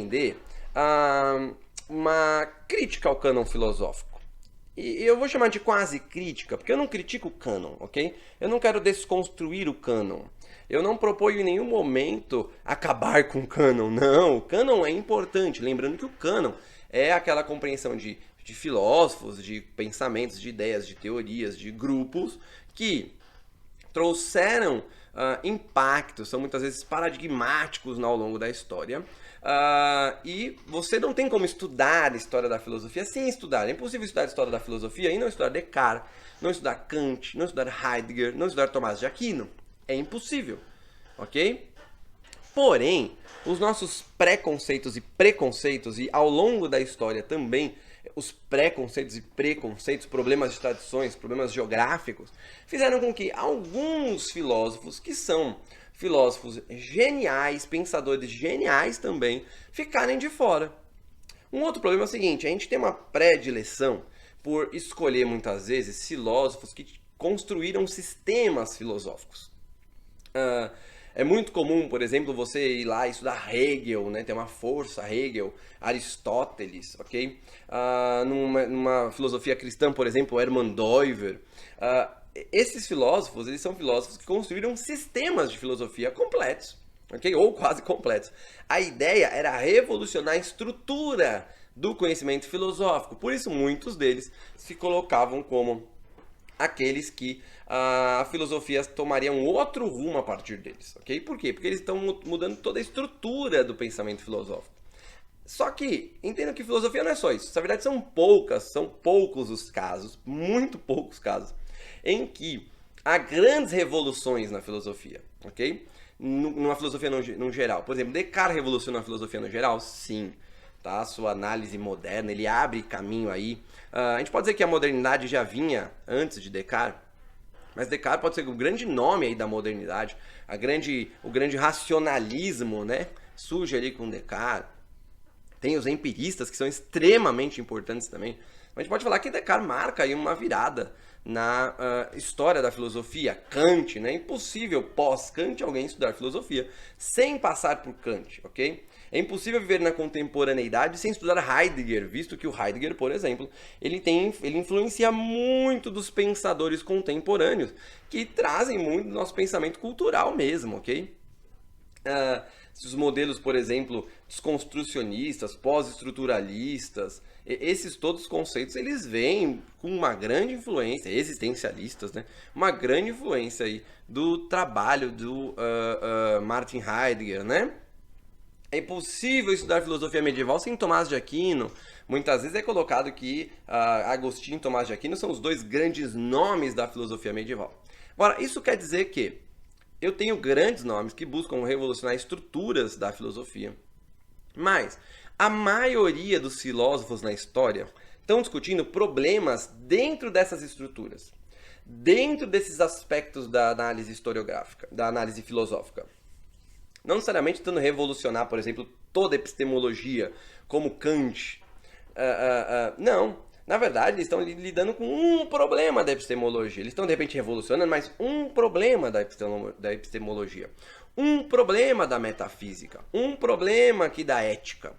defender uma crítica ao cânon filosófico. E eu vou chamar de quase crítica, porque eu não critico o cânon, ok? Eu não quero desconstruir o cânon. Eu não proponho em nenhum momento acabar com o cânon, não. O cânon é importante, lembrando que o cânon é aquela compreensão de filósofos, de pensamentos, de ideias, de teorias, de grupos que trouxeram impactos, são muitas vezes paradigmáticos ao longo da história. E você não tem como estudar a história da filosofia sem estudar. É impossível estudar a história da filosofia e não estudar Descartes, não estudar Kant, não estudar Heidegger, não estudar Tomás de Aquino. É impossível, ok? Porém, os nossos preconceitos e preconceitos, e ao longo da história também, os preconceitos e preconceitos, problemas de tradições, problemas geográficos, fizeram com que alguns filósofos, que são filósofos geniais, pensadores geniais também, ficarem de fora. Um outro problema é o seguinte, a gente tem uma predileção por escolher muitas vezes filósofos que construíram sistemas filosóficos. É muito comum, por exemplo, você ir lá e estudar Hegel, né? Tem uma força, Hegel, Aristóteles, ok? Numa filosofia cristã, por exemplo, Hermann Doiver. Esses filósofos, eles são filósofos que construíram sistemas de filosofia completos, ok? Ou quase completos. A ideia era revolucionar a estrutura do conhecimento filosófico. Por isso, muitos deles se colocavam como aqueles que a filosofia tomaria um outro rumo a partir deles, ok? Por quê? Porque eles estão mudando toda a estrutura do pensamento filosófico. Só que, entendam que filosofia não é só isso. Na verdade, são poucos os casos, muito poucos casos, em que há grandes revoluções na filosofia, ok? Numa filosofia no geral. Por exemplo, Descartes revolucionou a filosofia no geral? Sim. Tá? Sua análise moderna, ele abre caminho aí. A gente pode dizer que a modernidade já vinha antes de Descartes, mas Descartes pode ser o grande nome aí da modernidade, o grande racionalismo, né? Surge ali com Descartes. Tem os empiristas, que são extremamente importantes também. Mas a gente pode falar que Descartes marca aí uma virada na história da filosofia. Kant, né? É impossível pós-Kant alguém estudar filosofia sem passar por Kant, ok? É impossível viver na contemporaneidade sem estudar Heidegger, visto que o Heidegger, por exemplo, ele influencia muito dos pensadores contemporâneos, que trazem muito do nosso pensamento cultural mesmo, ok? Os modelos, por exemplo, desconstrucionistas, pós-estruturalistas, esses todos os conceitos, eles vêm com uma grande influência, existencialistas, né? Uma grande influência aí do trabalho do Martin Heidegger, né? É impossível estudar filosofia medieval sem Tomás de Aquino. Muitas vezes é colocado que Agostinho e Tomás de Aquino são os dois grandes nomes da filosofia medieval. Agora, isso quer dizer que eu tenho grandes nomes que buscam revolucionar estruturas da filosofia, mas a maioria dos filósofos na história estão discutindo problemas dentro dessas estruturas, dentro desses aspectos da análise historiográfica, da análise filosófica. Não necessariamente tentando revolucionar, por exemplo, toda a epistemologia, como Kant. Não. Na verdade, eles estão lidando com um problema da epistemologia. Eles estão, de repente, revolucionando, mas um problema da epistemologia. Um problema da metafísica. Um problema aqui da ética.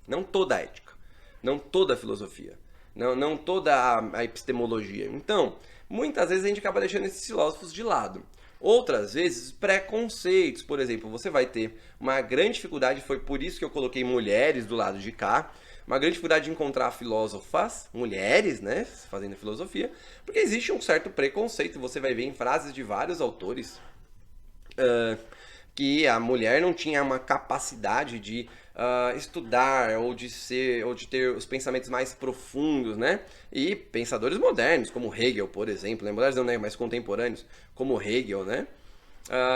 Não toda a ética. Não toda a filosofia. Não toda a epistemologia. Então, muitas vezes a gente acaba deixando esses filósofos de lado. Outras vezes, preconceitos. Por exemplo, você vai ter uma grande dificuldade, foi por isso que eu coloquei mulheres do lado de cá, uma grande dificuldade de encontrar filósofas, mulheres, né, fazendo filosofia, porque existe um certo preconceito, você vai ver em frases de vários autores que a mulher não tinha uma capacidade de estudar ou de ter os pensamentos mais profundos, né? E pensadores modernos, como Hegel, por exemplo, né? Modernos não, né? Mais contemporâneos, como Hegel, né?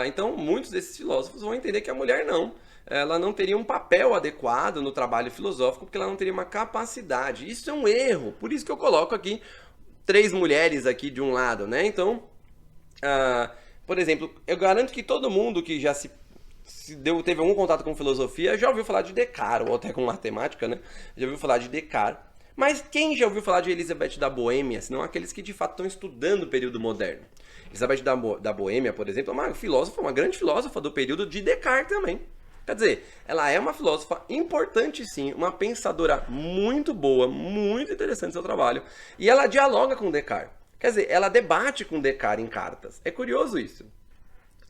Então, muitos desses filósofos vão entender que a mulher não. Ela não teria um papel adequado no trabalho filosófico, porque ela não teria uma capacidade. Isso é um erro, por isso que eu coloco aqui 3 mulheres aqui de um lado, né? Então, por exemplo, eu garanto que todo mundo que já teve algum contato com filosofia já ouviu falar de Descartes, ou até com matemática, né? Já ouviu falar de Descartes. Mas quem já ouviu falar de Elizabeth da Boêmia, senão aqueles que de fato estão estudando o período moderno? Elizabeth da Boêmia, por exemplo, é uma grande filósofa do período de Descartes também. Quer dizer, ela é uma filósofa importante sim, uma pensadora muito boa, muito interessante no seu trabalho, e ela dialoga com Descartes. Quer dizer, ela debate com Descartes em cartas. É curioso isso.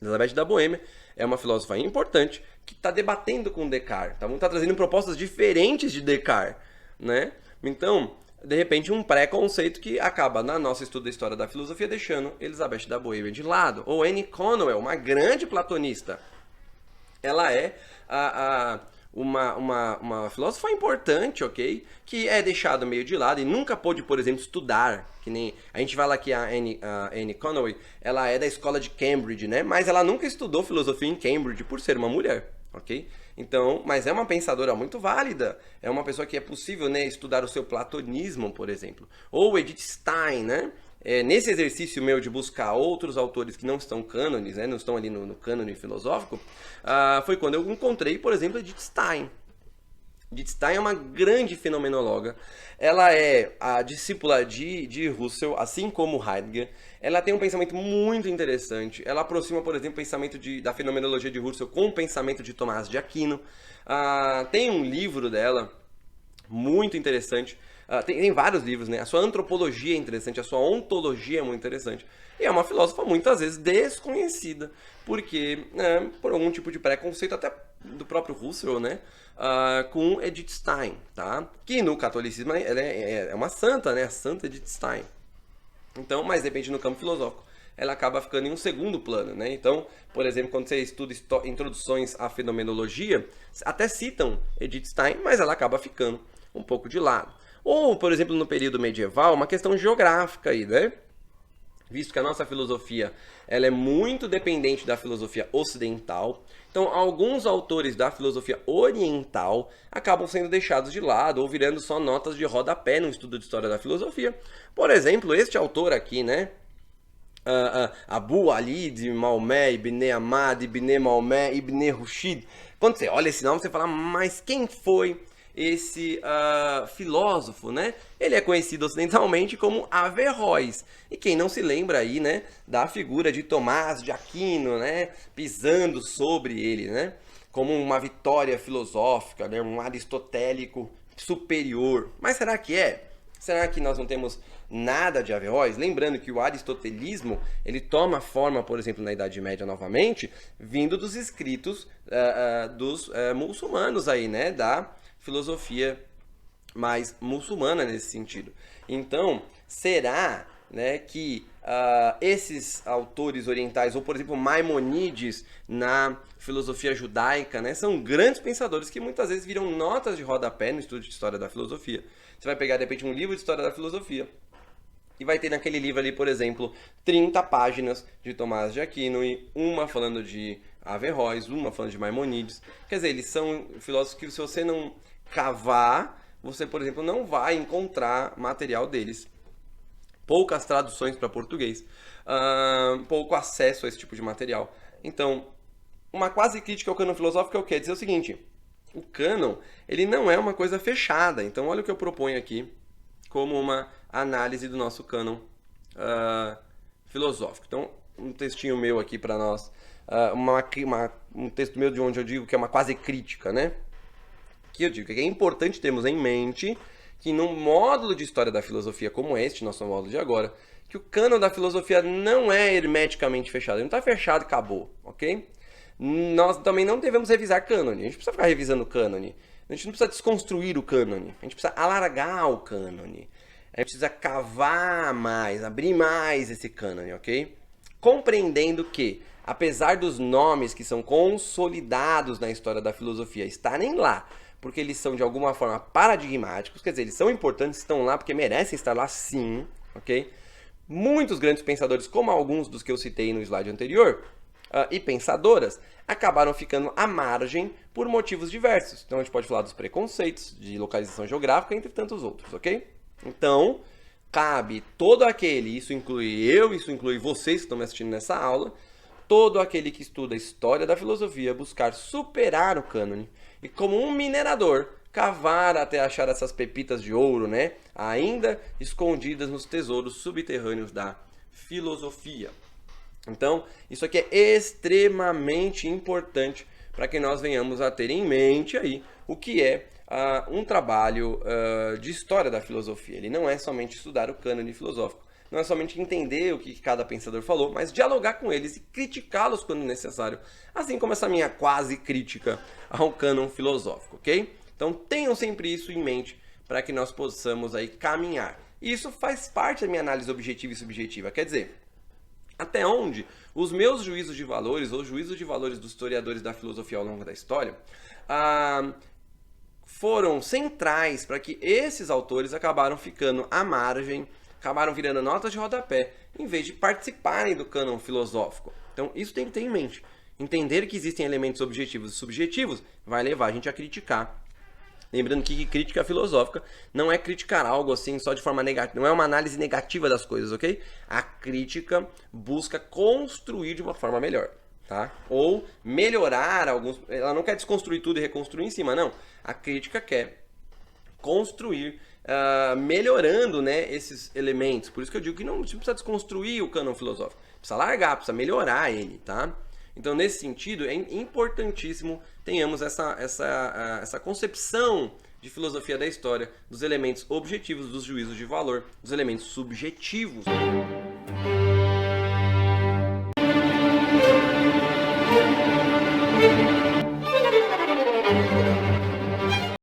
Elizabeth da Boêmia é uma filósofa importante que está debatendo com Descartes, tá trazendo propostas diferentes de Descartes, né? Então, de repente, um preconceito que acaba, na nossa estudo da história da filosofia, deixando Elizabeth da Boêmia de lado. Ou Anne Conwell, uma grande platonista. Ela é uma filósofa importante, ok? Que é deixada meio de lado e nunca pôde, por exemplo, estudar. Que nem a gente fala que a Anne Conwell, ela é da escola de Cambridge, né? Mas ela nunca estudou filosofia em Cambridge por ser uma mulher, ok? Então, mas é uma pensadora muito válida. É uma pessoa que é possível, né, estudar o seu platonismo, por exemplo. Ou Edith Stein, né? Nesse exercício meu de buscar outros autores que não estão cânones, né, não estão ali no cânone filosófico, foi quando eu encontrei, por exemplo, Edith Stein. Edith Stein é uma grande fenomenóloga. Ela é a discípula de Russell, assim como Heidegger. Ela tem um pensamento muito interessante. Ela aproxima, por exemplo, o pensamento da fenomenologia de Russell com o pensamento de Tomás de Aquino. Tem um livro dela muito interessante. Tem vários livros, né? A sua antropologia é interessante, a sua ontologia é muito interessante. E é uma filósofa muitas vezes desconhecida, porque por algum tipo de preconceito até do próprio Russell, né? Com Edith Stein, tá? Que no catolicismo ela é uma santa, né? A Santa Edith Stein. Então, mas de repente no campo filosófico ela acaba ficando em um segundo plano, né? Então, por exemplo, quando você estuda introduções à fenomenologia, até citam Edith Stein, mas ela acaba ficando um pouco de lado. Ou, por exemplo, no período medieval, uma questão geográfica aí, né? Visto que a nossa filosofia ela é muito dependente da filosofia ocidental, então alguns autores da filosofia oriental acabam sendo deixados de lado ou virando só notas de rodapé no estudo de história da filosofia. Por exemplo, este autor aqui, né? Abu Ali de Maomé, Ibn Ahmad, Ibn Maomé, Ibn Rushd. Quando você olha esse nome, você fala, mas quem foi esse filósofo, né? Ele é conhecido ocidentalmente como Averroes. E quem não se lembra aí, né, da figura de Tomás de Aquino, né, pisando sobre ele, né, como uma vitória filosófica, né, um aristotélico superior. Mas será que é? Será que nós não temos nada de Averroes? Lembrando que o aristotelismo, ele toma forma, por exemplo, na Idade Média novamente, vindo dos escritos dos muçulmanos aí, né, da filosofia mais muçulmana nesse sentido. Então, será, né, que esses autores orientais, ou por exemplo Maimonides na filosofia judaica, né, são grandes pensadores que muitas vezes viram notas de rodapé no estudo de história da filosofia. Você vai pegar de repente um livro de história da filosofia e vai ter naquele livro ali, por exemplo, 30 páginas de Tomás de Aquino e uma falando de Averroes, uma falando de Maimonides. Quer dizer, eles são filósofos que se você não cavar, você, por exemplo, não vai encontrar material deles. Poucas traduções para português, pouco acesso a esse tipo de material. Então, uma quase crítica ao cânon filosófico é o quê? Dizer o seguinte, o cânon, ele não é uma coisa fechada. Então, olha o que eu proponho aqui como uma análise do nosso cânon filosófico. Então, um textinho meu aqui para nós, um texto meu de onde eu digo que é uma quase crítica, né? Que eu digo que é importante termos em mente que num módulo de história da filosofia como este, nosso módulo de agora, que o cânon da filosofia não é hermeticamente fechado. Ele não está fechado e acabou, ok? Nós também não devemos revisar cânone. A gente precisa ficar revisando cânone. A gente não precisa desconstruir o cânone. A gente precisa alargar o cânone. A gente precisa cavar mais, abrir mais esse cânone, ok? Compreendendo que, apesar dos nomes que são consolidados na história da filosofia estarem lá, porque eles são de alguma forma paradigmáticos, quer dizer, eles são importantes, estão lá porque merecem estar lá sim, ok? Muitos grandes pensadores, como alguns dos que eu citei no slide anterior, e pensadoras, acabaram ficando à margem por motivos diversos. Então a gente pode falar dos preconceitos, de localização geográfica, entre tantos outros, ok? Então, cabe todo aquele, isso inclui eu, isso inclui vocês que estão me assistindo nessa aula, todo aquele que estuda a história da filosofia, buscar superar o cânone e, como um minerador, cavar até achar essas pepitas de ouro, né? Ainda escondidas nos tesouros subterrâneos da filosofia. Então, isso aqui é extremamente importante para que nós venhamos a ter em mente aí o que é um trabalho de história da filosofia. Ele não é somente estudar o cânone filosófico, não é somente entender o que cada pensador falou, mas dialogar com eles e criticá-los quando necessário, assim como essa minha quase crítica ao cânon filosófico, ok? Então tenham sempre isso em mente para que nós possamos aí caminhar. E isso faz parte da minha análise objetiva e subjetiva, quer dizer, até onde os meus juízos de valores, ou juízos de valores dos historiadores da filosofia ao longo da história, foram centrais para que esses autores acabaram ficando à margem, acabaram virando notas de rodapé, em vez de participarem do cânon filosófico. Então isso tem que ter em mente. Entender que existem elementos objetivos e subjetivos vai levar a gente a criticar. Lembrando que crítica filosófica não é criticar algo assim só de forma negativa, não é uma análise negativa das coisas, ok? A crítica busca construir de uma forma melhor, tá? Ou melhorar alguns... Ela não quer desconstruir tudo e reconstruir em cima, não. A crítica quer construir, melhorando, né, esses elementos. Por isso que eu digo que não precisa desconstruir o cânon filosófico. Precisa largar, precisa melhorar ele, tá? Então, nesse sentido, é importantíssimo tenhamos essa concepção de filosofia da história, dos elementos objetivos, dos juízos de valor, dos elementos subjetivos.